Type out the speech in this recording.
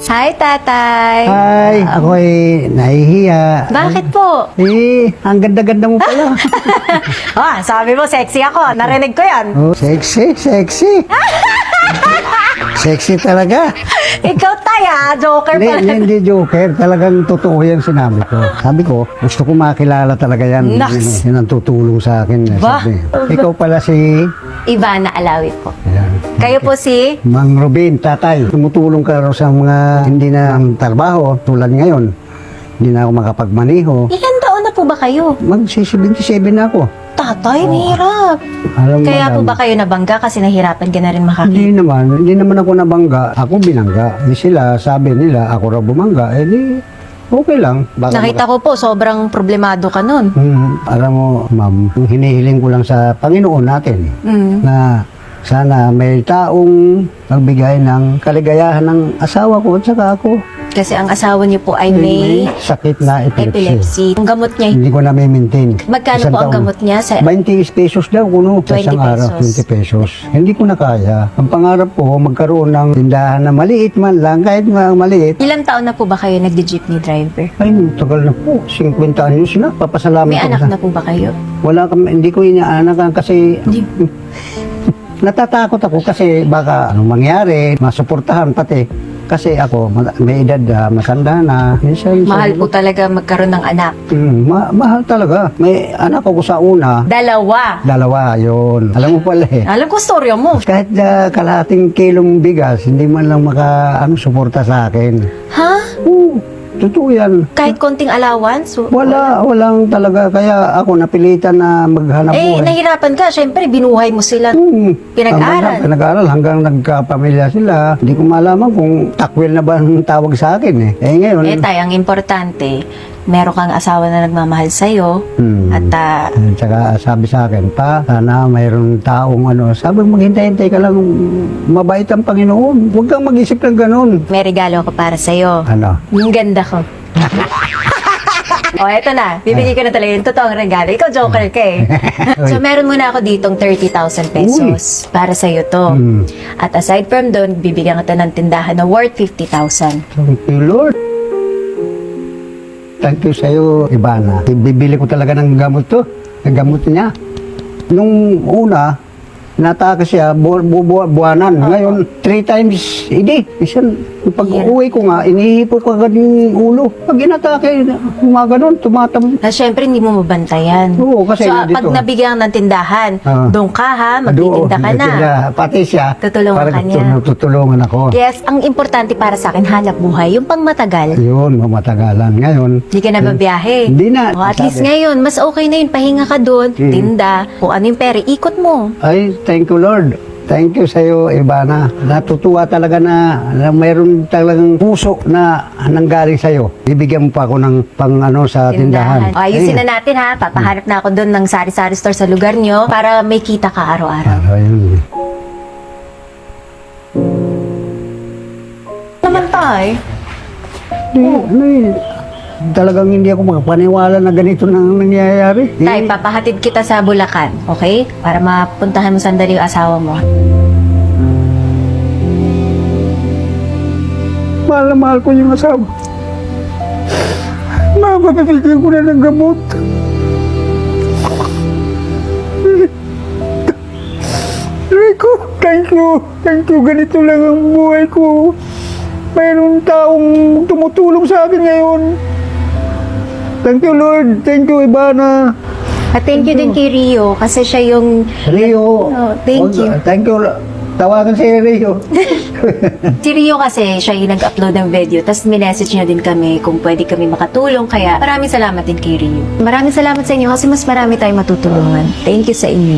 Hi, tatay. Ay, ako ay nahihiya. Bakit po? Ang ganda-ganda mo pala. Sabi mo, sexy ako. Narinig ko yan. Oh, sexy, sexy. Sexy talaga. Ikaw, tay, joker Hindi, pala. hindi joker. Talagang totoo yan sinabi ko. Sabi ko, gusto ko makilala talaga yan. Naks. Yan ang tutulong sa akin. Ba? Sabi, ikaw pala si... Ivana Alawi po. Ayan. Kayo po si... Mang Robin, tatay. Tumutulong ka raw sa mga hindi na trabaho. Tulad ngayon, hindi na ako makapagmaniho. Ilan taon na po ba kayo? Mag-77 na ako. Tatay, mahirap. Alam mo, Kaya po madam, ba kayo nabangga kasi nahirapan ka na rin makakita? Hindi naman ako nabangga. Ako binangga. Di sila, sabi nila, ako raw bumangga. Eh di, okay lang. Baka Nakita ko po, sobrang problemado ka nun. alam mo, ma'am, hinihiling ko lang sa Panginoon natin na sana may taong magbigay ng kaligayahan ng asawa ko at saka ako. Kasi ang asawa niyo po ay may sakit na epilepsy. epilepsy. Ang gamot niya, Hindi ko na maintain. magkano Isang po ang taon. gamot niya? Sa 20 pesos daw kuno 20 sa isang araw, pesos. 20 pesos. Hindi ko na kaya. Ang pangarap ko, magkaroon ng tindahan na maliit man lang, kahit maliit. Ilang taon na po ba kayo nagdi-jeepney driver? Ay, tagal na po. 50 anyos na. Papasalamat May ako anak sa... na po ba kayo? Wala kami, hindi ko inaanakan kasi Hindi. natatakot ako kasi baka anong mangyari, masuportahan pati. Kasi ako, may edad, masanda na. Minsan, Mahal po talaga magkaroon ng anak. mahal talaga. May anak ako sa una, Dalawa. yun. Alam mo pala eh. Alam ko storya mo. Kahit kalahating kilong bigas, hindi man lang suporta sa akin. Ha? Oo, totoo yan. Kahit konting allowance? Walang talaga. Kaya ako napilitan na maghanap buhay. Nahirapan ka. Siyempre, binuhay mo sila. Pinag-aral. Pinag-aral hanggang nagkapamilya sila. Hindi ko malaman kung takwil na ba ang tawag sa akin eh. Ngayon. Tay, ang importante, meron kang asawa na nagmamahal sa'yo. At Tsaka sabi sa akin, pa, sana mayroong taong sabi maghintay-hintay ka lang, mabait ang Panginoon. Huwag kang mag-isip ng ganun. may regalo ako para sa'yo. Ano? Yung ganda ko. Eto na. Bibigay ko na talaga yung totoong regalo. Ikaw, joker ka eh. So, meron muna ako ditong 30,000 pesos. Para sa'yo to. At aside from doon, bibigyan kita ng tindahan na worth 50,000. Thank you, Lord. Thank you sa'yo, Ivana. Bibili ko talaga ng gamot to. Ng gamot niya. Nung una, nataka siya buwanan. Ngayon, 3 times a day. Pag uwi ko nga, inihipo ko agad yung ulo. Pag inatake, gumaganon, tumatam. Na syempre, hindi mo mabantayan. Oo, kasi so, dito. pag nabigyan ng tindahan, doon ka ha, magtitinda ka na. Pati siya. Tutulungan ka niya. Tutulungan ako. Yes, ang importante para sa akin, hanap buhay. Yung pang matagal. Yun, mamatagalan. Ngayon, Hindi ka na babiyahe. Hindi na. At least Sabi. ngayon, mas okay na yun. Pahinga ka doon, tinda. Kung ano yung pera, ikot mo. Ay, thank you, Lord. Thank you sa iyo, Ivana. Natutuwa talaga na mayroon talagang puso na nanggaling sa iyo. Bibigyan mo pa ako ng sa tindahan. Ayusin na natin ha. Papahanap na ako doon ng sari-sari store sa lugar nyo para may kita ka araw-araw. Ayun. Naman tayo. Talagang hindi ako makapaniwala na ganito na ang nangyayari. Tay, papahatid kita sa Bulacan, okay? Para mapuntahan mo sandali yung asawa mo. Mahal na mahal ko yung asawa. Mapapabigyan ko na ng gamot. Rico, thank you. Thank you. Ganito lang ang buhay ko. Mayroong taong tumutulong sa akin ngayon. Thank you, Lord. Thank you, Ivana. At thank you din kay Rio kasi siya yung... Rio. Thank you. Thank you. Tawagan si Rio. Si Rio kasi siya yung nag-upload ng video tapos minessage niya din kami kung pwede kami makatulong kaya maraming salamat din kay Rio. Maraming salamat sa inyo kasi mas marami tayong matutulungan. Thank you sa inyo.